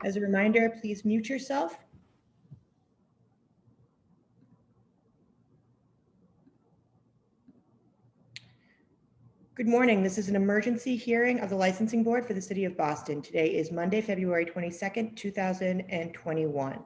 As a reminder, please mute yourself. Good morning. This is an emergency hearing of the Licensing Board for the City of Boston. Today is Monday, February 22nd, 2021.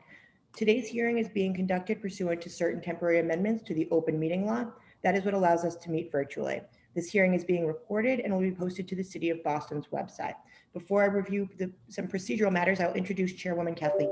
Today's hearing is being conducted pursuant to certain temporary amendments to the open meeting law. That is what allows us to meet virtually. This hearing is being recorded and will be posted to the City of Boston's website. Before I review some procedural matters, I'll introduce Chairwoman Kathleen.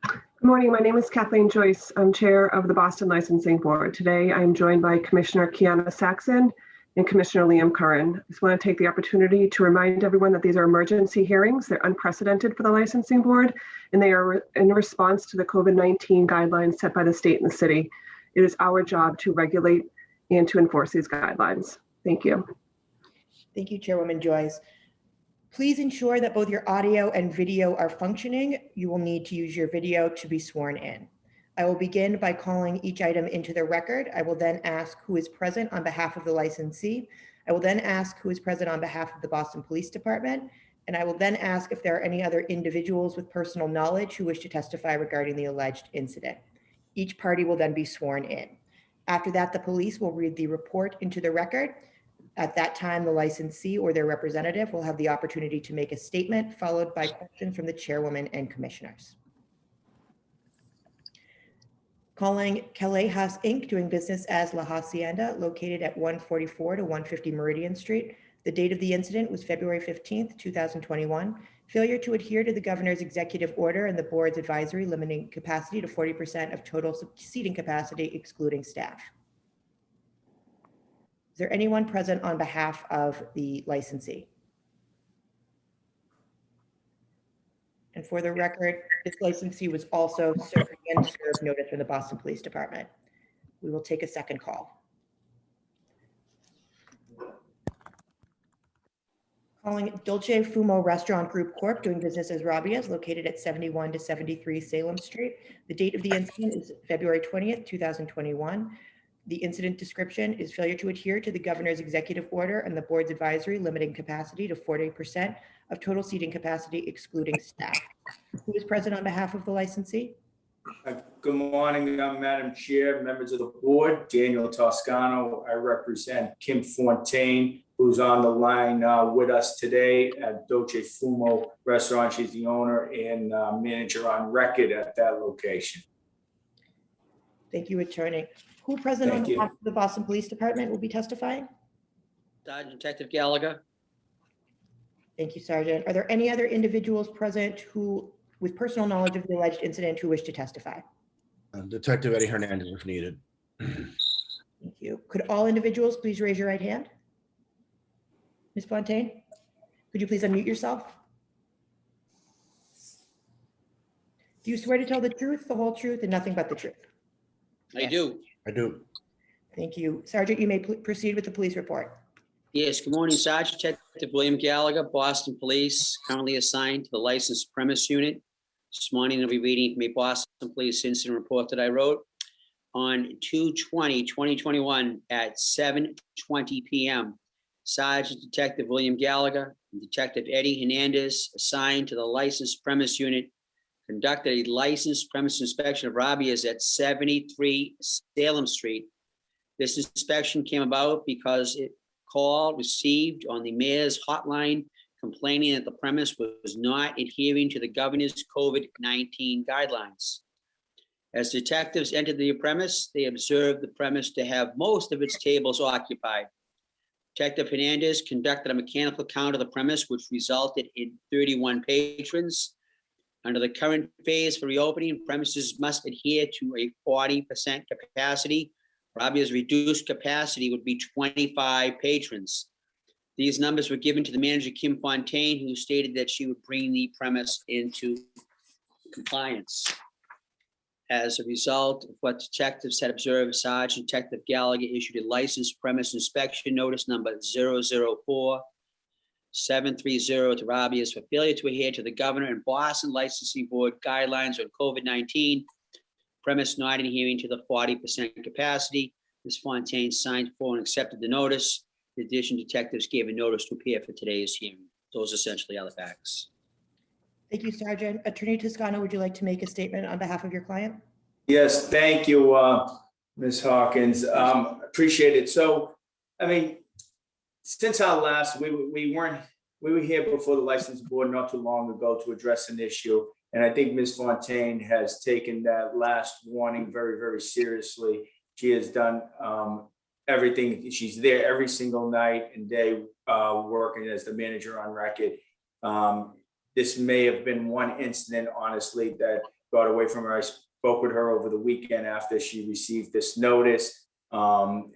Good morning. My name is Kathleen Joyce. I'm Chair of the Boston Licensing Board. Today, I'm joined by Commissioner Kiana Saxon and Commissioner Liam Curran. I just want to take the opportunity to remind everyone that these are emergency hearings. They're unprecedented for the Licensing Board, and they are in response to the COVID-19 guidelines set by the state and the city. It is our job to regulate and to enforce these guidelines. Thank you. Thank you, Chairwoman Joyce. Please ensure that both your audio and video are functioning. You will need to use your video to be sworn in. I will begin by calling each item into the record. I will then ask who is present on behalf of the licensee. I will then ask who is present on behalf of the Boston Police Department. And I will then ask if there are any other individuals with personal knowledge who wish to testify regarding the alleged incident. Each party will then be sworn in. After that, the police will read the report into the record. At that time, the licensee or their representative will have the opportunity to make a statement, followed by questions from the chairwoman and commissioners. Calling Calais House Inc., doing business as La Hacienda, located at 144 to 150 Meridian Street. The date of the incident was February 15th, 2021. Failure to adhere to the governor's executive order and the board's advisory limiting capacity to 40% of total seating capacity, excluding staff. Is there anyone present on behalf of the licensee? And for the record, this licensee was also served notice from the Boston Police Department. We will take a second call. Calling Dolce Fumo Restaurant Group Corp., doing business as Rabia's, located at 71 to 73 Salem Street. The date of the incident is February 20th, 2021. The incident description is failure to adhere to the governor's executive order and the board's advisory limiting capacity to 40% of total seating capacity, excluding staff. Who is present on behalf of the licensee? Good morning, Madam Chair, members of the board. Daniel Toscano. I represent Kim Fontaine, who's on the line with us today at Dolce Fumo Restaurant. She's the owner and manager on record at that location. Thank you, Attorney. Who present on behalf of the Boston Police Department will be testifying? Sergeant Detective Gallagher. Thank you, Sergeant. Are there any other individuals present who, with personal knowledge of the alleged incident, who wish to testify? Detective Eddie Hernandez, if needed. Thank you. Could all individuals please raise your right hand? Ms. Fontaine, could you please unmute yourself? Do you swear to tell the truth, the whole truth, and nothing but the truth? I do. I do. Thank you. Sergeant, you may proceed with the police report. Yes, good morning, Sergeant Detective William Gallagher, Boston Police, currently assigned to the licensed premise unit. This morning, I'll be reading from a Boston Police incident report that I wrote on 2/20/2021 at 7:20 p.m. Sergeant Detective William Gallagher and Detective Eddie Hernandez, assigned to the licensed premise unit, conducted a licensed premise inspection of Rabia's at 73 Salem Street. This inspection came about because it call received on the mayor's hotline complaining that the premise was not adhering to the governor's COVID-19 guidelines. As detectives entered the premise, they observed the premise to have most of its tables occupied. Detective Hernandez conducted a mechanical count of the premise, which resulted in 31 patrons. Under the current phase for reopening, premises must adhere to a 40% capacity. Rabia's reduced capacity would be 25 patrons. These numbers were given to the manager, Kim Fontaine, who stated that she would bring the premise into compliance. As a result of what detectives had observed, Sergeant Detective Gallagher issued a licensed premise inspection notice number 004-730 to Rabia's for failure to adhere to the governor and Boston Licensing Board guidelines on COVID-19, premise not adhering to the 40% capacity. Ms. Fontaine signed for and accepted the notice. In addition, detectives gave a notice to appear for today's hearing. Those essentially are the facts. Thank you, Sergeant. Attorney Toscano, would you like to make a statement on behalf of your client? Yes, thank you, Ms. Hawkins. Appreciate it. So, I mean, since our last, we were here before the license board not too long ago to address an issue. And I think Ms. Fontaine has taken that last warning very, very seriously. She has done everything. She's there every single night and day, working as the manager on record. This may have been one incident, honestly, that got away from her. I spoke with her over the weekend after she received this notice.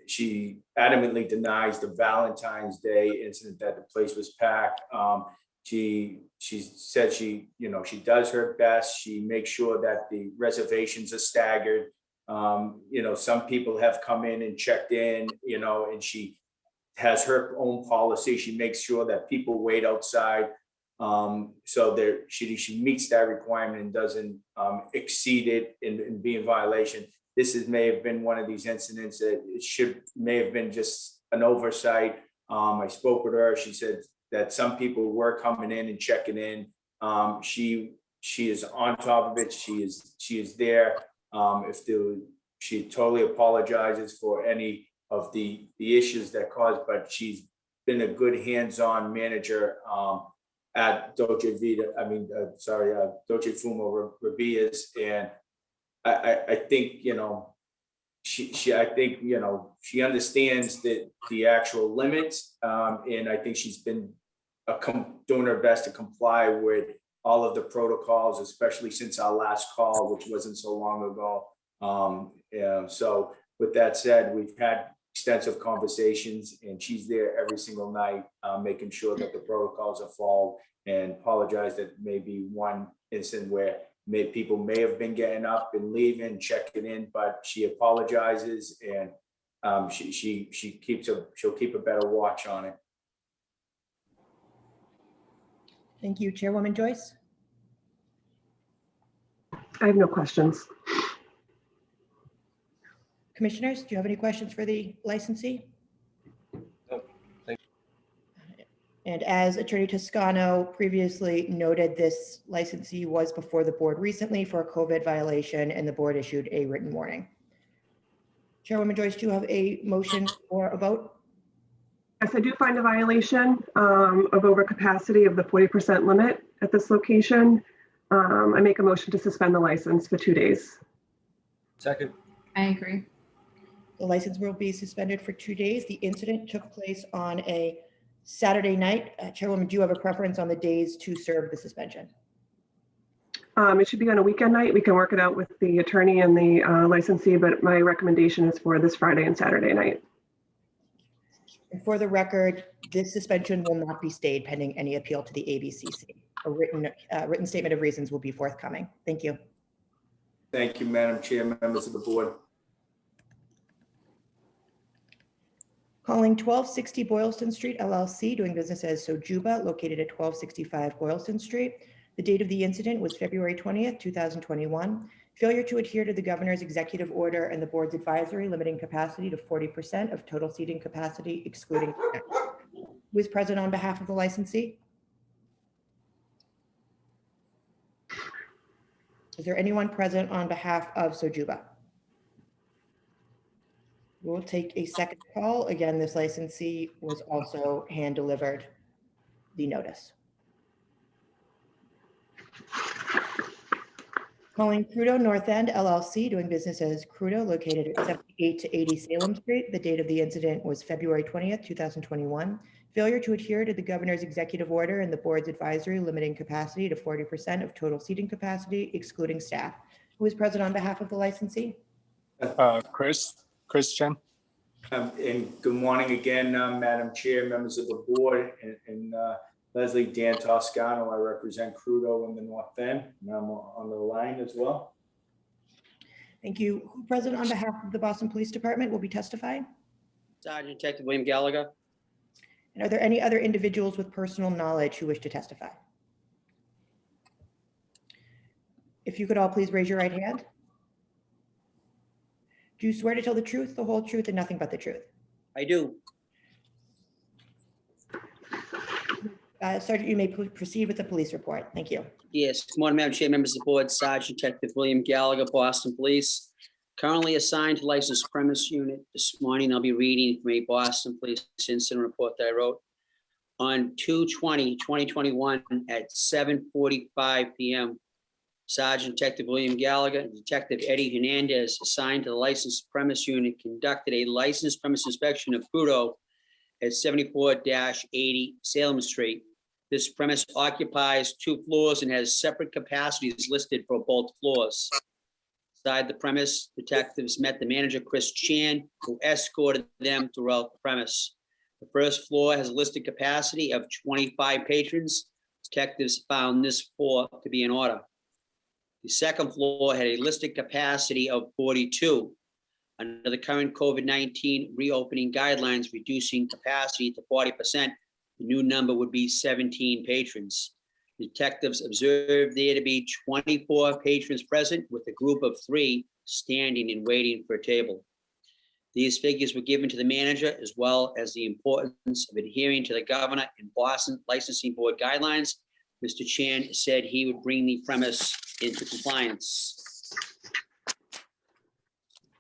She adamantly denies the Valentine's Day incident that the place was packed. She said she does her best. She makes sure that the reservations are staggered. Some people have come in and checked in, and she has her own policy. She makes sure that people wait outside. So there, she meets that requirement and doesn't exceed it and be in violation. This may have been one of these incidents that may have been just an oversight. I spoke with her. She said that some people were coming in and checking in. She is on top of it. She is there. She totally apologizes for any of the issues that caused, but she's been a good hands-on manager at Dolce Fumo Rabias, and I think she understands the actual limits, and I think she's been doing her best to comply with all of the protocols, especially since our last call, which wasn't so long ago. So with that said, we've had extensive conversations, and she's there every single night, making sure that the protocols are followed, and apologize that maybe one incident where people may have been getting up and leaving, checking in, but she apologizes, and she'll keep a better watch on it. Thank you, Chairwoman Joyce. I have no questions. Commissioners, do you have any questions for the licensee? No, thank And as Attorney Toscano previously noted, this licensee was before the board recently for a COVID violation, and the board issued a written warning. Chairwoman Joyce, do you have a motion or a vote? Yes, I do find a violation of overcapacity of the 40% limit at this location. I make a motion to suspend the license for 2 days. Second. I agree. The license will be suspended for 2 days. The incident took place on a Saturday night. Chairwoman, do you have a preference on the days to serve the suspension? It should be on a weekend night. We can work it out with the attorney and the licensee, but my recommendation is for this Friday and Saturday night. And for the record, this suspension will not be stayed pending any appeal to the ABCC. A written statement of reasons will be forthcoming. Thank you. Thank you, Madam Chair, members of the board. Calling 1260 Boylston Street LLC, doing business as Sojuba, located at 1265 Boylston Street. The date of the incident was February 20th, 2021. Failure to adhere to the governor's executive order and the board's advisory limiting capacity to 40% of total seating capacity, excluding staff. Who is present on behalf of the licensee? Is there anyone present on behalf of Sojuba? We'll take a second call. Again, this licensee was also hand delivered the notice. Calling Crudo North End LLC, doing business as Crudo, located at 78 to 80 Salem Street. The date of the incident was February 20th, 2021. Failure to adhere to the governor's executive order and the board's advisory limiting capacity to 40% of total seating capacity, excluding staff. Who is present on behalf of the licensee? Chris Chen. And good morning again, Madam Chair, members of the board, and Leslie Dan Toscano. I represent Crudo in the North End, and I'm on the line as well. Thank you. Who present on behalf of the Boston Police Department will be testifying? Sergeant Detective William Gallagher. And are there any other individuals with personal knowledge who wish to testify? If you could all please raise your right hand. Do you swear to tell the truth, the whole truth, and nothing but the truth? I do. Sergeant, you may proceed with the police report. Thank you. Yes, good morning, Madam Chair, members of the board, Sergeant Detective William Gallagher, Boston Police. Currently assigned to licensed premise unit. This morning, I'll be reading from a Boston Police incident report that I wrote. On 2/20/2021 at 7:45 PM, Sergeant Detective William Gallagher and Detective Eddie Hernandez, assigned to the licensed premise unit, conducted a licensed premise inspection of Crudo at 74-80 Salem Street. This premise occupies 2 floors and has separate capacities listed for both floors. Inside the premise, detectives met the manager, Chris Chan, who escorted them throughout the premise. The first floor has a listed capacity of 25 patrons. Detectives found this floor to be in order. The second floor had a listed capacity of 42. Under the current COVID-19 reopening guidelines, reducing capacity to 40%, the new number would be 17 patrons. Detectives observed there to be 24 patrons present, with a group of 3 standing and waiting for a table. These figures were given to the manager, as well as the importance of adhering to the governor and Boston Licensing Board guidelines. Mr. Chan said he would bring the premise into compliance.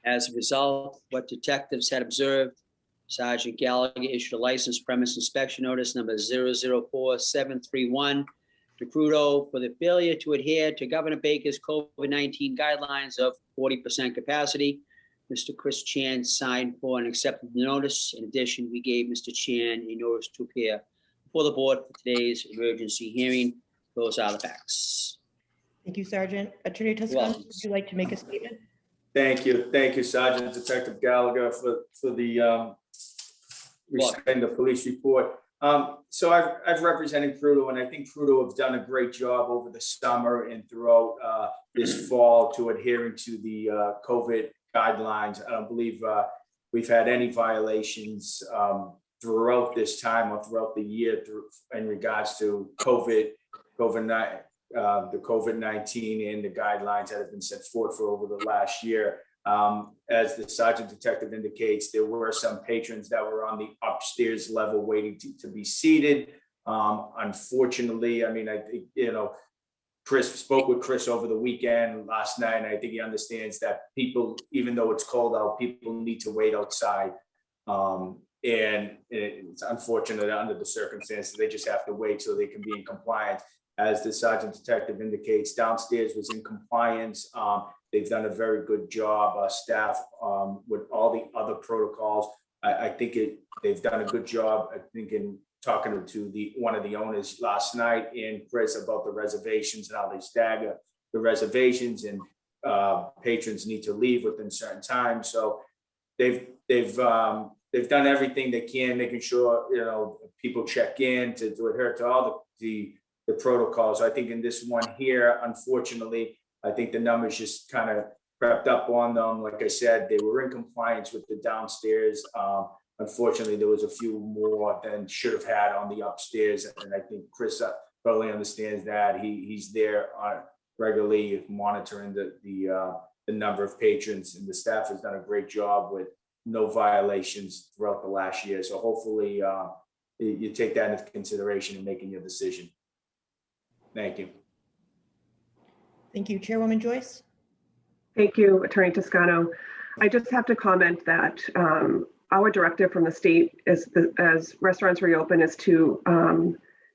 As a result, what detectives had observed, Sergeant Gallagher issued a licensed premise inspection notice number 004731 to Crudo for the failure to adhere to Governor Baker's COVID-19 guidelines of 40% capacity. Mr. Chris Chan signed for and accepted the notice. In addition, we gave Mr. Chan a notice to appear before the board for today's emergency hearing. Those are the facts. Thank you, Sergeant. Attorney Toscano, welcome. would you like to make a statement? Thank you, Sergeant Detective Gallagher, for the reciting the police report. So I've represented Crudo, and I think Crudo have done a great job over the summer and throughout this fall to adhering to the COVID guidelines. I don't believe we've had any violations throughout this time or throughout the year in regards to the COVID-19 and the guidelines that have been set forth for over the last year. As the Sergeant Detective indicates, there were some patrons that were on the upstairs level waiting to be seated. Unfortunately, I mean, I think, Chris spoke with Chris over the weekend last night, and I think he understands that people, even though it's cold out, people need to wait outside. And it's unfortunate under the circumstances, they just have to wait so they can be in compliance. As the Sergeant Detective indicates, downstairs was in compliance. They've done a very good job, staff, with all the other protocols. I think they've done a good job, I think, in talking to one of the owners last night and Chris about the reservations and how they stagger the reservations, and patrons need to leave within certain times. So they've done everything they can, making sure, people check in to adhere to all the protocols. I think in this one here, unfortunately, I think the numbers just kind of crept up on them. Like I said, they were in compliance with the downstairs. Unfortunately, there was a few more than should have had on the upstairs. And I think Chris probably understands that. He's there regularly monitoring the number of patrons, and the staff has done a great job with no violations throughout the last year. So hopefully you take that into consideration in making your decision. Thank you. Thank you. Chairwoman Joyce? Thank you, Attorney Toscano. I just have to comment that our directive from the state as restaurants reopen is to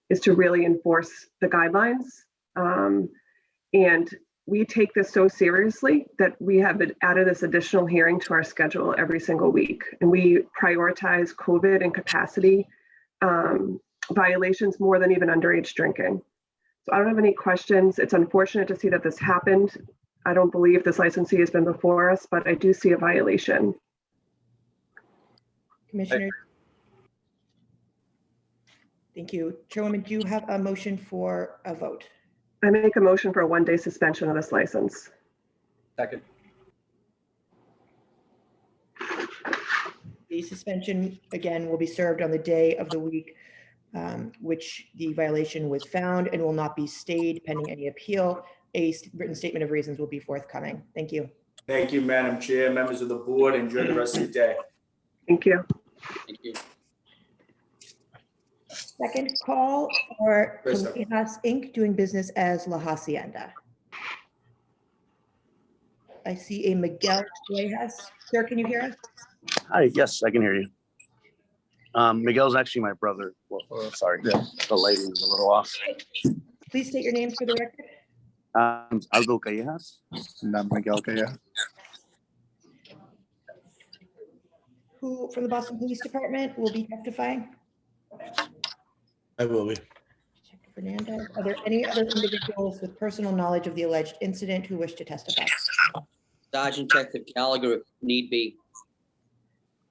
really enforce the guidelines. And we take this so seriously that we have added this additional hearing to our schedule every single week. And we prioritize COVID and capacity violations more than even underage drinking. So I don't have any questions. It's unfortunate to see that this happened. I don't believe this licensee has been before us, but I do see a violation. Commissioner? Thank you. Chairwoman, do you have a motion for a vote? I make a motion for a one-day suspension of this license. Second. The suspension, again, will be served on the day of the week which the violation was found, and will not be stayed pending any appeal. A written statement of reasons will be forthcoming. Thank you. Thank you, Madam Chair, members of the board. Enjoy the rest of your day. Thank you. Thank you. Second call for Krista. Callejas Inc. doing business as La Hacienda. I see a Miguel Callejas. Sir, can you hear us? Hi, yes, I can hear you. Miguel's actually my brother. Well, sorry, the lighting is a little off. Please state your name for the record. Aldo Callejas. Not Miguel Callejas. Who from the Boston Police Department will be testifying? I will be. Detective Fernandez. Are there any other individuals with personal knowledge of the alleged incident who wish to testify? Sergeant Detective Gallagher, if need be.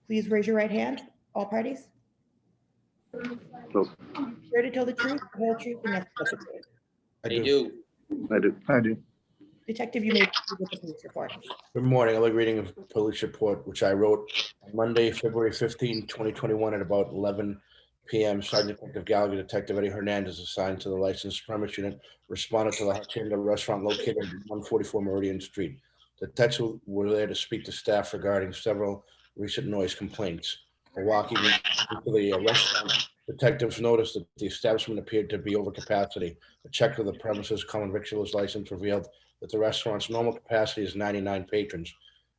Please raise your right hand, all parties. So, Swear to tell the truth, the whole truth, and nothing but the truth. I They do. do. I do. Detective, you may proceed with the police report. Good morning. I like reading a police report, which I wrote on Monday, February 15, 2021 at about 11 p.m. Sergeant Detective Gallagher, Detective Eddie Hernandez, assigned to the licensed premise unit, responded to the Hacienda restaurant located on 144 Meridian Street. The detectives were there to speak to staff regarding several recent noise complaints. While walking into the restaurant, detectives noticed that the establishment appeared to be over capacity. A check of the premises common victuals license revealed that the restaurant's normal capacity is 99 patrons.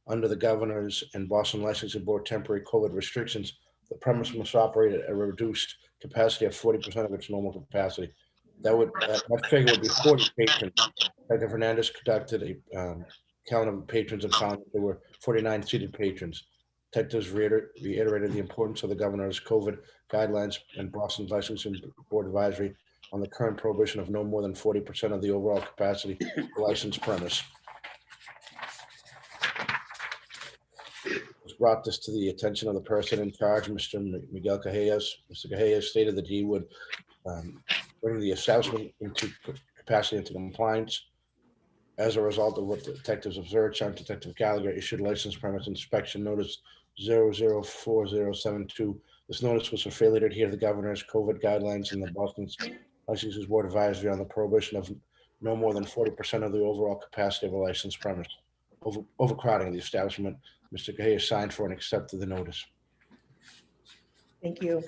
Under the governor's and Boston Licensing Board temporary COVID restrictions, the premise must operate at a reduced capacity of 40% of its normal capacity. That figure would be 40 patrons. Detective Hernandez conducted a count of patrons and found that there were 49 seated patrons. Detectives reiterated the importance of the governor's COVID guidelines and Boston's Licensing Board advisory on the current prohibition of no more than 40% of the overall capacity of the licensed premise. Brought this to the attention of the person in charge, Mr. Miguel Callejas. Mr. Callejas stated that he would bring the establishment into capacity into compliance. As a result of what the detectives observed, Sergeant Detective Gallagher issued license premise inspection notice 004072. This notice was for failure to adhere to the governor's COVID guidelines and the Boston Licensing Board advisory on the prohibition of no more than 40% of the overall capacity of a licensed premise. Overcrowding of the establishment. Mr. Callejas signed for and accepted the notice. Thank you.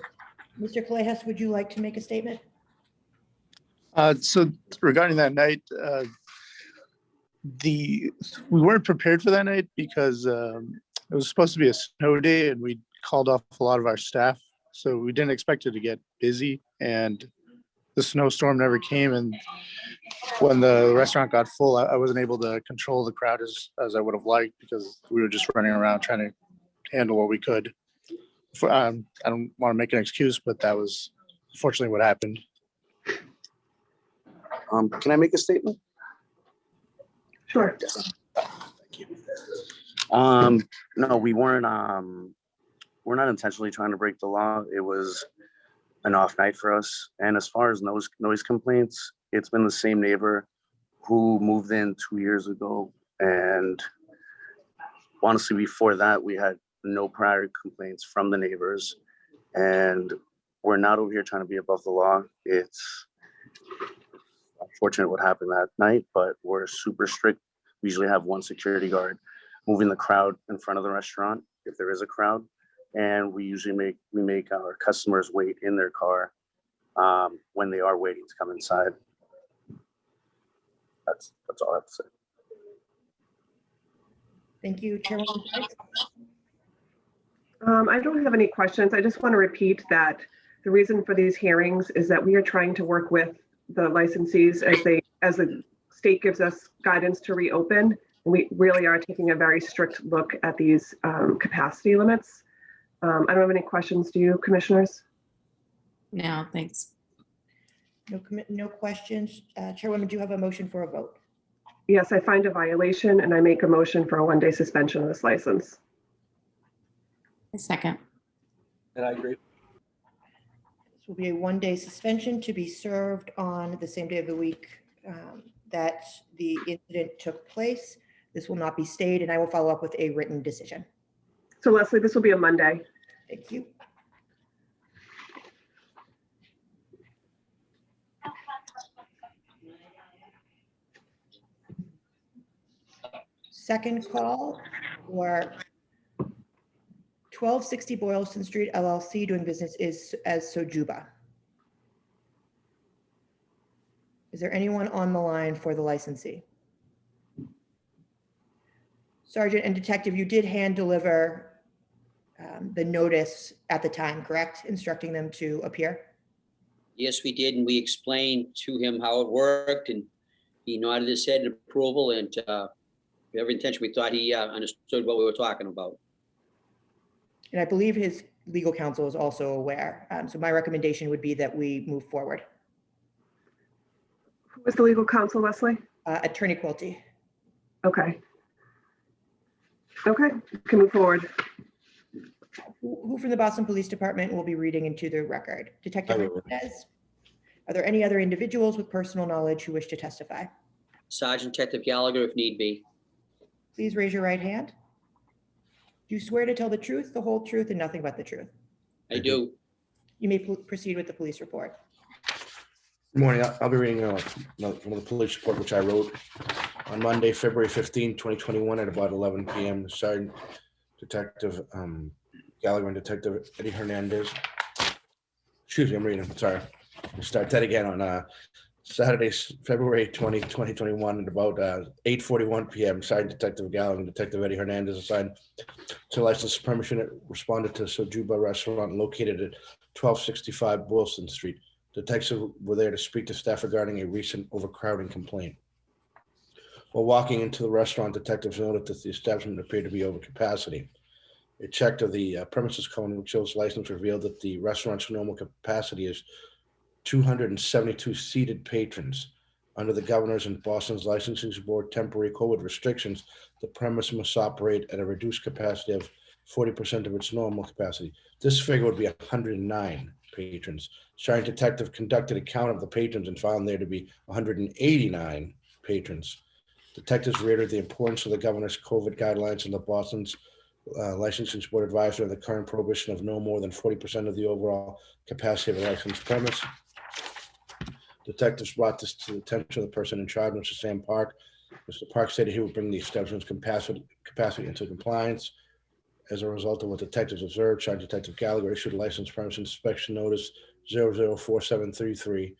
Mr. Callejas, would you like to make a statement? So regarding that night, we weren't prepared for that night because it was supposed to be a snow day and we called off a lot of our staff. So we didn't expect it to get busy and the snowstorm never came. And when the restaurant got full, I wasn't able to control the crowd as I would have liked because we were just running around trying to handle what we could. I don't want to make an excuse, but that was unfortunately what happened. Can I make a statement? Sure. Thank you. No, we weren't. We're not intentionally trying to break the law. It was an off night for us. And as far as noise complaints, it's been the same neighbor who moved in 2 years ago. And honestly, before that, we had no prior complaints from the neighbors. And we're not over here trying to be above the law. It's unfortunate what happened that night, but we're super strict. We usually have one security guard moving the crowd in front of the restaurant if there is a crowd. And we usually make our customers wait in their car when they are waiting to come inside. That's all I have to say. Thank you, Chairwoman Joyce. I don't have any questions. I just want to repeat that the reason for these hearings is that we are trying to work with the licensees as the state gives us guidance to reopen. And we really are taking a very strict look at these capacity limits. I don't have any questions. Do you, commissioners? No, thanks. No questions. Chairwoman, do you have a motion for a vote? Yes, I find a violation and I make a motion for a one-day suspension of this license. A second. And I agree. This will be a one-day suspension to be served on the same day of the week that the incident took place. This will not be stayed, and I will follow up with a written decision. So Leslie, this will be a Monday. Thank you. Second call for 1260 Boylston Street LLC doing business as Sojuba. Is there anyone on the line for the licensee? Sergeant and Detective, you did hand deliver the notice at the time, correct? Instructing them to appear? Yes, we did, and we explained to him how it worked, and he nodded his head in approval, and every intention, we thought he understood what we were talking about. And I believe his legal counsel is also aware. So my recommendation would be that we move forward. Who is the legal counsel, Leslie? Attorney Quilty. Okay. Okay, we can move forward. Who from the Boston Police Department will be reading into the record? Detective I will. Hernandez? Are there any other individuals with personal knowledge who wish to testify? Sergeant Detective Gallagher, if need be. Please raise your right hand. Do you swear to tell the truth, the whole truth, and nothing but the truth? I do. You may proceed with the police report. Good morning. I'll be reading from the police report, which I wrote on Monday, February 15, 2021 at about 11 p.m. Sergeant Detective Gallagher and Detective Eddie Hernandez. Excuse me, I'm reading. Sorry. We'll start that again on Saturday, February 20, 2021 at about 8:41 p.m. Sergeant Detective Gallagher and Detective Eddie Hernandez assigned to licensed premise unit responded to Sojuba restaurant located at 1265 Boylston Street. Detectives were there to speak to staff regarding a recent overcrowding complaint. While walking into the restaurant, detectives noted that the establishment appeared to be over capacity. A check of the premises code, which shows license, revealed that the restaurant's normal capacity is 272 seated patrons. Under the governor's and Boston's licensing board temporary COVID restrictions, the premise must operate at a reduced capacity of 40% of its normal capacity. This figure would be 109 patrons. Sergeant Detective conducted a count of the patrons and found there to be 189 patrons. Detectives reiterated the importance of the governor's COVID guidelines and the Boston's licensing board advisor of the current prohibition of no more than 40% of the overall capacity of a licensed premise. Detectives brought this to the attention of the person in charge, Mr. Sam Park. Mr. Park stated he would bring the establishment's capacity into compliance. As a result of what detectives observed, Sergeant Detective Gallagher issued a licensed premise inspection notice 004733.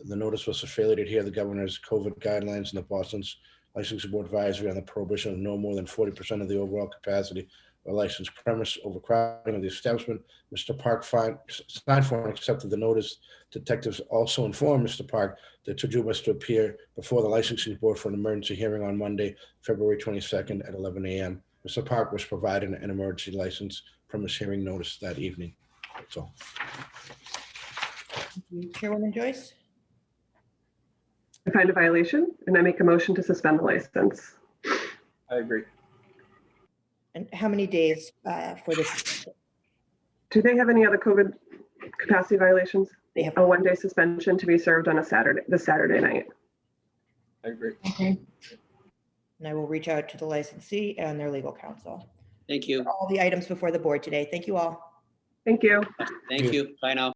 The notice was a failure to adhere to the governor's COVID guidelines and the Boston's licensing board advisory on the prohibition of no more than 40% of the overall capacity of a licensed premise. Overcrowding of the establishment. Mr. Park signed for and accepted the notice. Detectives also informed Mr. Park that Sojuba was to appear before the licensing board for an emergency hearing on Monday, February 22nd at 11 a.m. Mr. Park was provided an emergency license premise hearing notice that evening. That's all. Chairwoman Joyce? I find a violation and I make a motion to suspend the license. I agree. And how many days for this? Do they have any other COVID capacity violations? They have. A one-day suspension to be served on this Saturday night. I agree. And I will reach out to the licensee and their legal counsel. Thank you. All the items before the board today. Thank you all. Thank you. Thank you. Bye now.